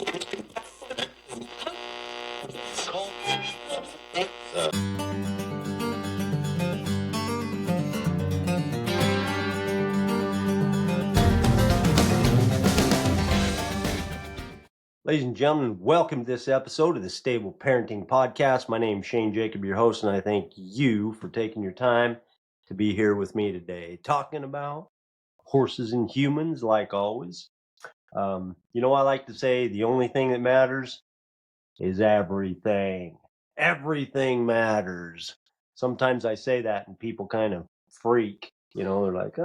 Ladies and gentlemen, welcome to this episode of the Stable Parenting Podcast. My name is Shane Jacob, your host, and I thank you for taking your time to be here with me today, talking about horses and humans, like always. I like to say the only thing that matters is everything. Everything matters. Sometimes I say that and people kind of freak. They're like,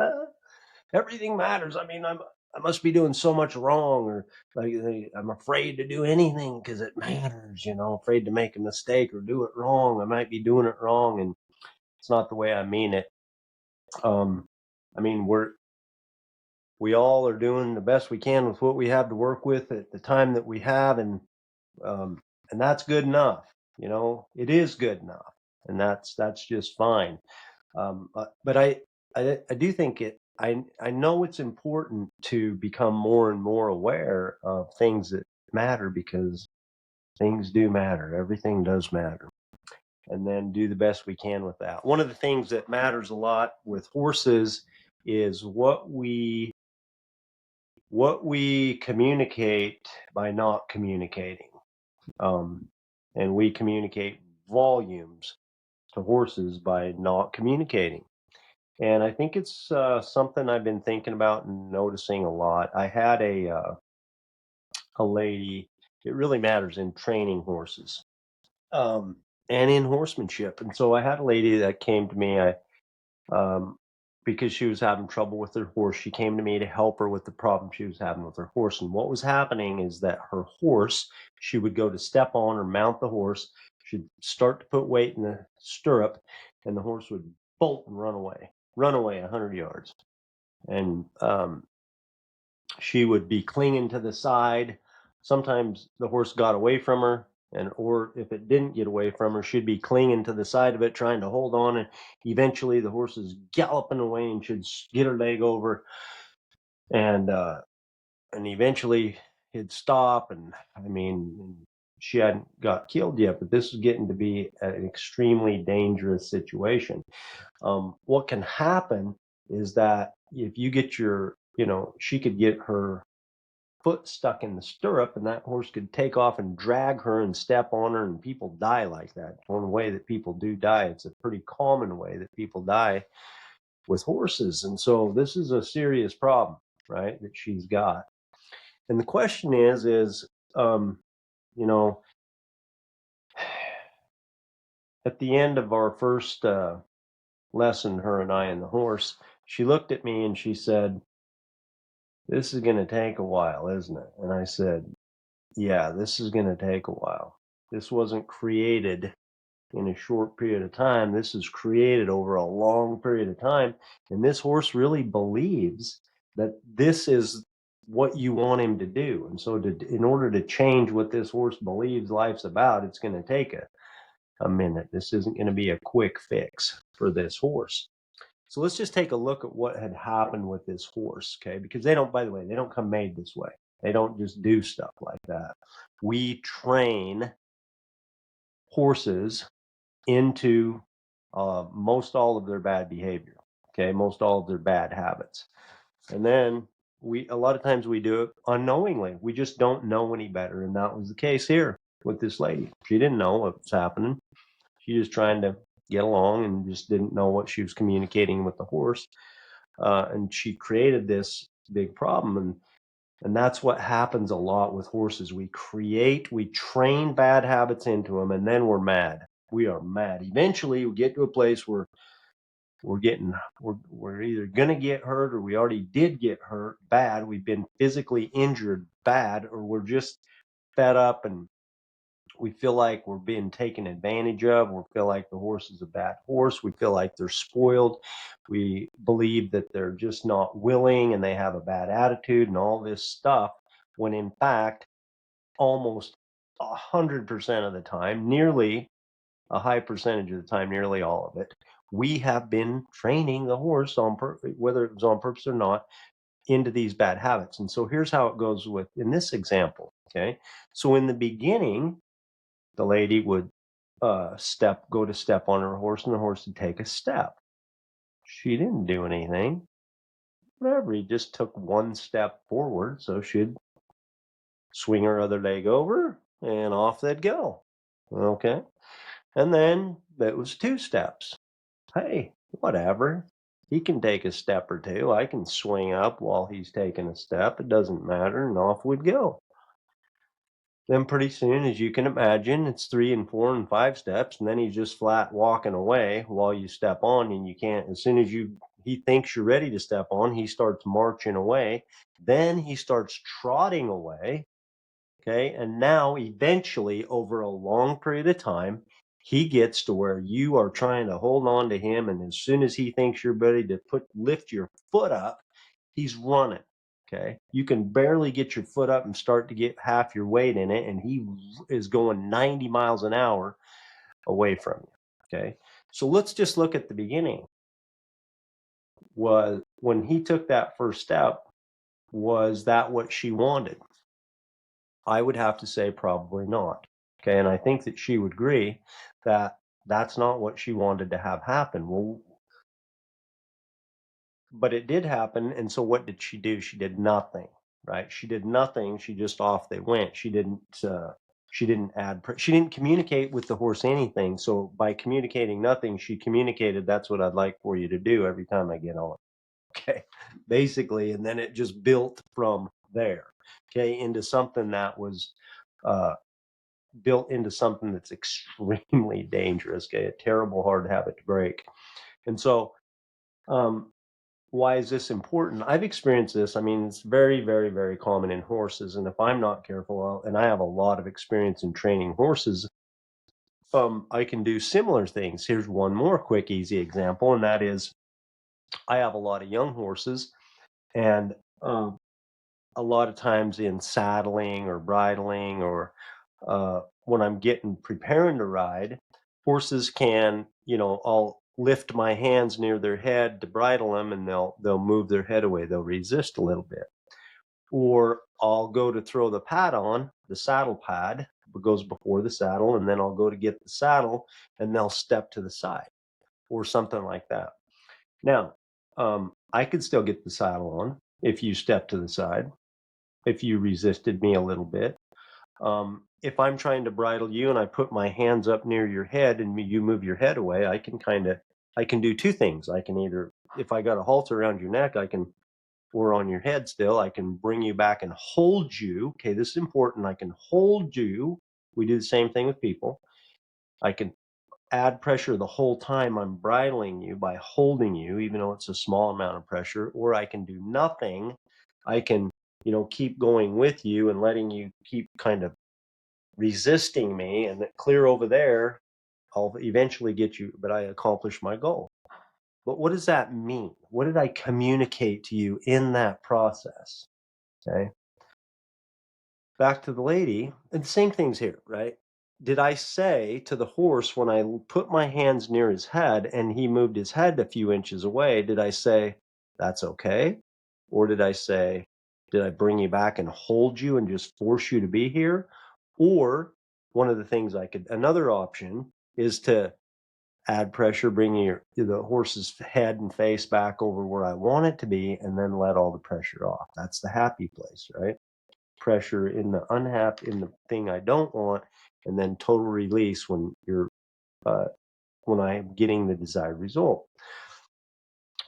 everything matters. I must be doing so much wrong, or like I'm afraid to do anything because it matters, afraid to make a mistake or do it wrong. I might be doing it wrong, and it's not the way I mean it. We all are doing the best we can with what we have to work with at the time that we have, and that's good enough. It is good enough, and that's just fine. But I do think I know it's important to become more and more aware of things that matter, because things do matter. Everything does matter. And then do the best we can with that. One of the things that matters a lot with horses is what we communicate by not communicating. And we communicate volumes to horses by not communicating. And I think it's something I've been thinking about and noticing a lot. I had a lady. It really matters in training horses, and in horsemanship. And so I had a lady that came to me. Because she was having trouble with her horse, she came to me to help her with the problem she was having with her horse. And what was happening is that her horse, she would go to step on or mount the horse. She'd start to put weight in the stirrup, and the horse would bolt and run away 100 yards. And she would be clinging to the side. Sometimes the horse got away from her, or if it didn't get away from her, she'd be clinging to the side of it, trying to hold on. And eventually the horse is galloping away, and she'd get her leg over, and eventually he'd stop. And she hadn't got killed yet, but this is getting to be an extremely dangerous situation. What can happen is that if you get she could get her foot stuck in the stirrup, and that horse could take off and drag her and step on her, and people die like that. One way that people do die, it's a pretty common way that people die with horses. And so this is a serious problem, right, that she's got. And the question is at the end of our first lesson, her and I and the horse, she looked at me and she said, "This is going to take a while, isn't it?" And I said, "Yeah, this is going to take a while. This wasn't created in a short period of time. This is created over a long period of time. And this horse really believes that this is what you want him to do. And so in order to change what this horse believes life's about, it's going to take a minute. This isn't going to be a quick fix for this horse." So let's just take a look at what had happened with this horse, okay? Because they don't come made this way. They don't just do stuff like that. We train horses into most all of their bad behavior, okay? Most all of their bad habits. And then a lot of times we do it unknowingly. We just don't know any better. And that was the case here with this lady. She didn't know what was happening. She was trying to get along and just didn't know what she was communicating with the horse. And she created this big problem. And that's what happens a lot with horses. We train bad habits into them, and then we're mad. We are mad. Eventually we get to a place where we're either going to get hurt, or we already did get hurt bad. We've been physically injured bad, or we're just fed up and we feel like we're being taken advantage of. We feel like the horse is a bad horse. We feel like they're spoiled. We believe that they're just not willing and they have a bad attitude and all this stuff, when in fact, almost 100% of the time, nearly a high percentage of the time, nearly all of it, we have been training the horse on purpose, whether it was on purpose or not, into these bad habits. And so here's how it goes with in this example. Okay. So in the beginning, the lady would go to step on her horse, and the horse would take a step. She didn't do anything. Whatever, he just took one step forward, so she'd swing her other leg over, and off they'd go. Okay. And then it was two steps. Hey, whatever. He can take a step or two. I can swing up while he's taking a step. It doesn't matter. And off we'd go. Then pretty soon, as you can imagine, it's 3 and 4 and 5 steps, and then he's just flat walking away while you step on, and you can't. As soon as he thinks you're ready to step on, he starts marching away. Then he starts trotting away. Okay. And now eventually, over a long period of time, he gets to where you are trying to hold on to him. And as soon as he thinks you're ready to lift your foot up, he's running. Okay. You can barely get your foot up and start to get half your weight in it. And he is going 90 miles an hour away from you. Okay. So let's just look at the beginning. Was when he took that first step, was that what she wanted? I would have to say probably not. Okay. And I think that she would agree that that's not what she wanted to have happen. Well, but it did happen. And so what did she do? She did nothing, right? She did nothing. She just off they went. She didn't she didn't communicate with the horse anything. So by communicating nothing, she communicated, that's what I'd like for you to do every time I get on. Okay. Basically. And then it just built from there. Okay. Into something that was, uh, built into something that's extremely dangerous, okay, a terrible hard habit to break. And so, um, why is this important? I've experienced this. I mean, it's very, very, very common in horses. And if I'm not careful, and I have a lot of experience in training horses, I can do similar things. Here's one more quick, easy example, and that is I have a lot of young horses, and a lot of times in saddling or bridling or when I'm getting preparing to ride, horses can, I'll lift my hands near their head to bridle them, and they'll move their head away. They'll resist a little bit. Or I'll go to throw the pad on, the saddle pad goes before the saddle, and then I'll go to get the saddle, and they'll step to the side or something like that. Now, I could still get the saddle on if you step to the side, if you resisted me a little bit. If I'm trying to bridle you and I put my hands up near your head and you move your head away, I can do two things. I can either, if I got a halter around your neck, or on your head still, I can bring you back and hold you. Okay, this is important. I can hold you. We do the same thing with people. I can add pressure the whole time I'm bridling you by holding you, even though it's a small amount of pressure, or I can do nothing. I can, keep going with you and letting you keep kind of resisting me, and that clear over there, I'll eventually get you, but I accomplished my goal. But what does that mean? What did I communicate to you in that process? Okay. Back to the lady, and the same things here, right? Did I say to the horse when I put my hands near his head and he moved his head a few inches away, did I say, that's okay? Or did I bring you back and hold you and just force you to be here? Or one of the things another option is to add pressure, bringing the horse's head and face back over where I want it to be, and then let all the pressure off. That's the happy place, right? Pressure in the in the thing I don't want, and then total release uh, when I'm getting the desired result.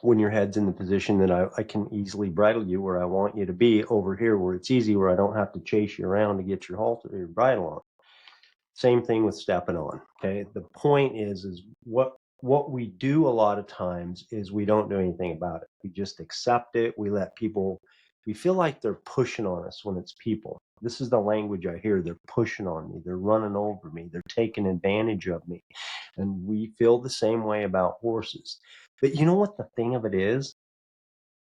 When your head's in the position that I can easily bridle you where I want you to be, over here where it's easy, where I don't have to chase you around to get your halter or your bridle on. Same thing with stepping on. Okay. The point is what we do a lot of times is we don't do anything about it. We just accept it. We feel like they're pushing on us when it's people. This is the language I hear. They're pushing on me. They're running over me. They're taking advantage of me. And we feel the same way about horses. But you know what the thing of it is?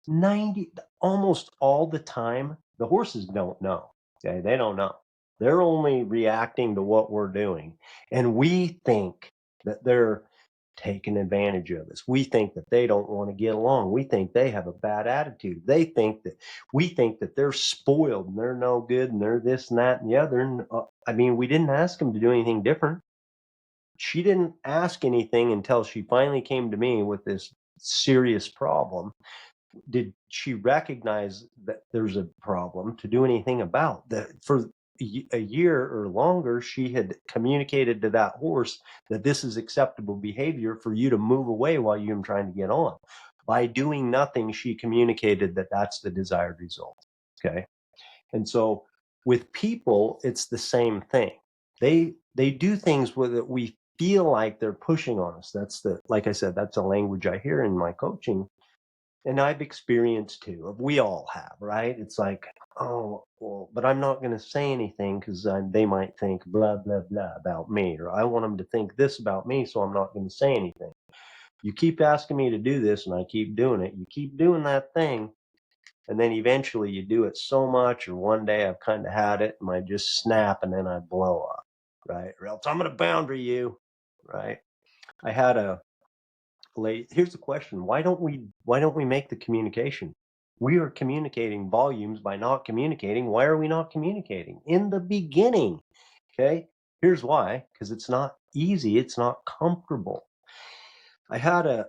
90 almost all the time, the horses don't know. Okay, they don't know. They're only reacting to what we're doing, and we think that they're taking advantage of us. We think that they don't want to get along. We think they have a bad attitude. We think that they're spoiled and they're no good and they're this and that and the other. And I mean, we didn't ask them to do anything different. She didn't ask anything until she finally came to me with this serious problem. Did she recognize that there's a problem to do anything about that? For a year or longer, she had communicated to that horse that this is acceptable behavior for you to move away while you're trying to get on. By doing nothing, she communicated that that's the desired result. Okay. And so with people, it's the same thing. They do things with it we feel like they're pushing on us. Like I said, that's a language I hear in my coaching, and I've experienced too. We all have, right? It's like, oh, well, but I'm not going to say anything because they might think blah blah blah about me, or I want them to think this about me, so I'm not going to say anything. You keep asking me to do this, and I keep doing it. You keep doing that thing, and then eventually you do it so much, or one day I've kind of had it, and I just snap, and then I blow up, right? Or else I'm going to boundary you, right? I had a late. Here's the question: Why don't we make the communication? We are communicating volumes by not communicating. Why are we not communicating in the beginning? Okay, here's why: because it's not easy, it's not comfortable. I had a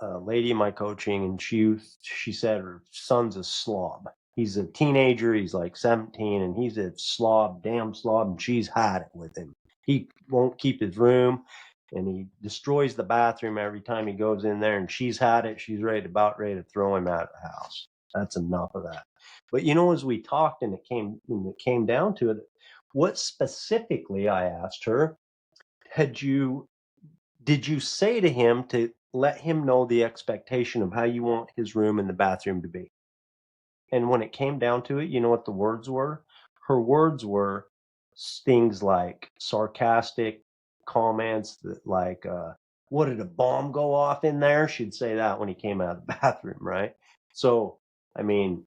lady in my coaching, and she said her son's a slob. He's a teenager. He's like 17, and he's a slob, damn slob, and she's had it with him. He won't keep his room, and he destroys the bathroom every time he goes in there. And she's had it. She's about ready to throw him out of the house. That's enough of that. But as we talked, and it came down to it, what specifically, I asked her, had you did you say to him to let him know the expectation of how you want his room and the bathroom to be? And when it came down to it, you know what the words were? Her words were things like sarcastic comments that like, what, did a bomb go off in there? She'd say that when he came out of the bathroom, right? So, I mean,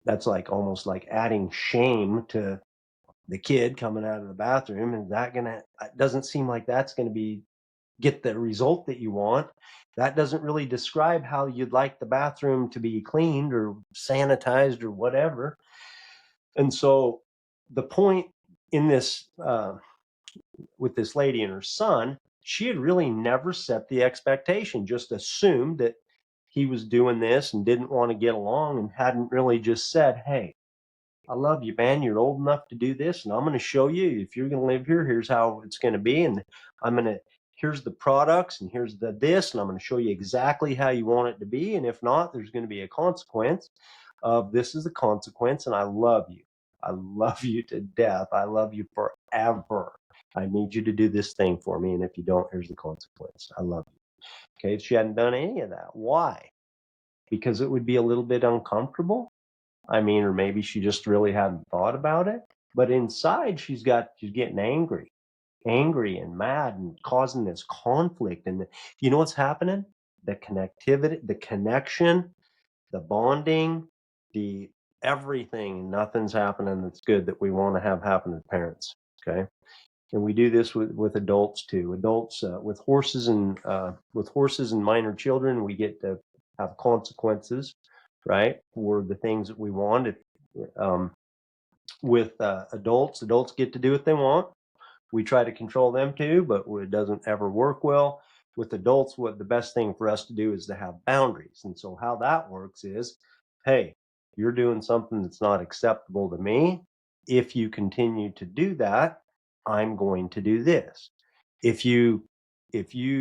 that's like almost like adding shame to the kid coming out of the bathroom. Is that gonna, it doesn't seem like that's gonna get the result that you want. That doesn't really describe how you'd like the bathroom to be cleaned or sanitized or whatever. And so the point in this, with this lady and her son, she had really never set the expectation, just assumed that he was doing this and didn't want to get along, and hadn't really just said, hey, I love you, man. You're old enough to do this, and I'm going to show you. If you're going to live here, here's how it's going to be, and I'm going to here's the products, and here's the this, and I'm going to show you exactly how you want it to be. And if not, there's going to be a consequence of this is the consequence, and I love you. I love you to death. I love you forever. I need you to do this thing for me, and if you don't, here's the consequence. I love you. Okay, she hadn't done any of that. Why? Because it would be a little bit uncomfortable. I mean, or maybe she just really hadn't thought about it. But inside, she's getting angry and mad, and causing this conflict. And you know what's happening? The connectivity, the connection, the bonding, the everything. Nothing's happening that's good that we want to have happen as parents. Okay. And we do this with adults too. Adults, with horses and minor children, we get to have consequences, right, for the things that we want. Um, with adults get to do what they want. We try to control them too, but it doesn't ever work well. With adults, what the best thing for us to do is to have boundaries. And so how that works is, hey, you're doing something that's not acceptable to me. If you continue to do that, I'm going to do this. If you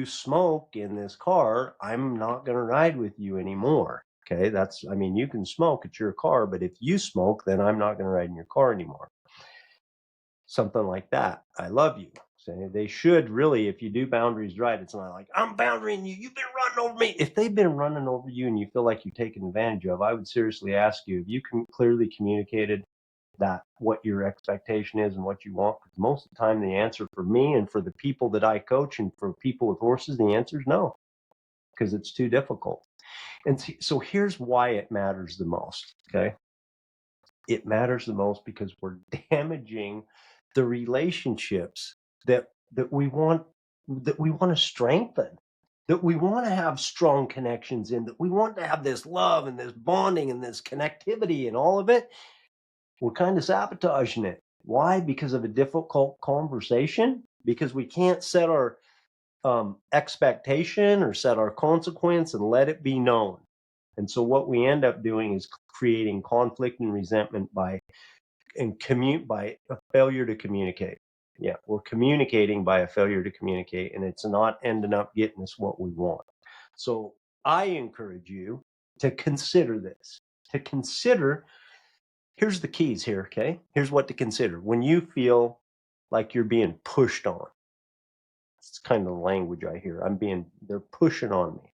smoke in this car, I'm not going to ride with you anymore. Okay, I mean, you can smoke, it's your car, but if you smoke, then I'm not going to ride in your car anymore. Something like that. I love you. So they should really, if you do boundaries right, it's not like, I'm boundarying you, you've been running over me. If they've been running over you and you feel like you're taken advantage of, I would seriously ask you, if you clearly communicated that what your expectation is and what you want. Because most of the time, the answer for me and for the people that I coach and for people with horses, the answer is no, because it's too difficult. And so here's why it matters the most. Okay. It matters the most because we're damaging the relationships that we want that we want to strengthen, that we want to have strong connections in, that we want to have this love and this bonding and this connectivity and all of it, we're kind of sabotaging it. Why? Because of a difficult conversation? Because we can't set our expectation or set our consequence and let it be known. And so what we end up doing is creating conflict and resentment by a failure to communicate. Yeah, we're communicating by a failure to communicate, and it's not ending up getting us what we want. So I encourage you to consider this. To consider, here's the keys here, okay? Here's what to consider. When you feel like you're being pushed on, it's kind of the language I hear. They're pushing on me.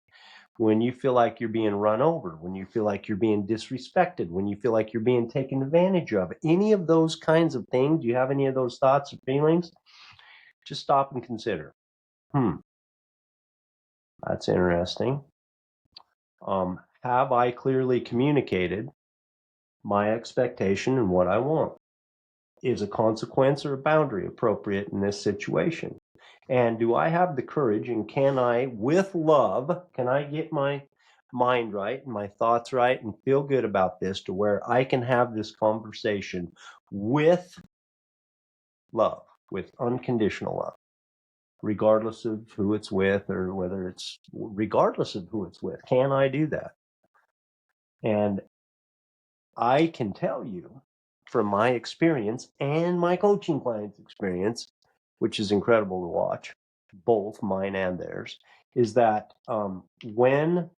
When you feel like you're being run over, when you feel like you're being disrespected, when you feel like you're being taken advantage of, any of those kinds of things, do you have any of those thoughts or feelings? Just stop and consider. Hmm, that's interesting. Have I clearly communicated my expectation and what I want? Is a consequence or a boundary appropriate in this situation? And do I have the courage and can I, with love, can I get my mind right and my thoughts right and feel good about this to where I can have this conversation with love, with unconditional love, regardless of who it's with or whether it's regardless of who it's with? Can I do that? And I can tell you from my experience and my coaching clients' experience, which is incredible to watch, both mine and theirs, is that um, when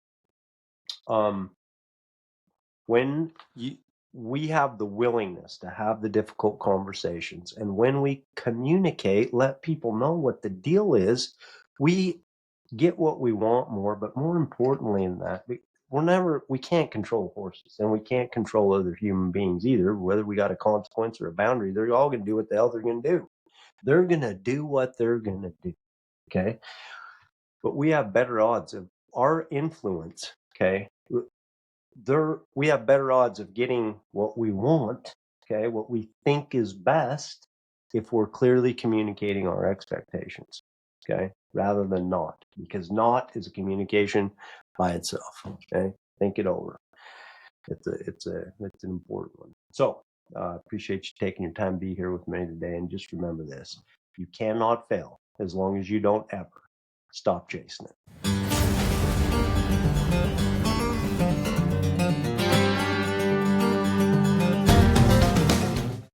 we have the willingness to have the difficult conversations, and when we communicate, let people know what the deal is, we get what we want more. But more importantly than that, we can't control horses and we can't control other human beings either, whether we got a consequence or a boundary. They're all going to do what the hell they're going to do. They're going to do what they're going to do. Okay. But we have better odds of our influence. Okay. We have better odds of getting what we want. Okay. What we think is best if we're clearly communicating our expectations. Okay. Rather than not, because not is a communication by itself. Okay. Think it over. It's an important one. So appreciate you taking your time to be here with me today. And just remember this: you cannot fail as long as you don't ever stop chasing it.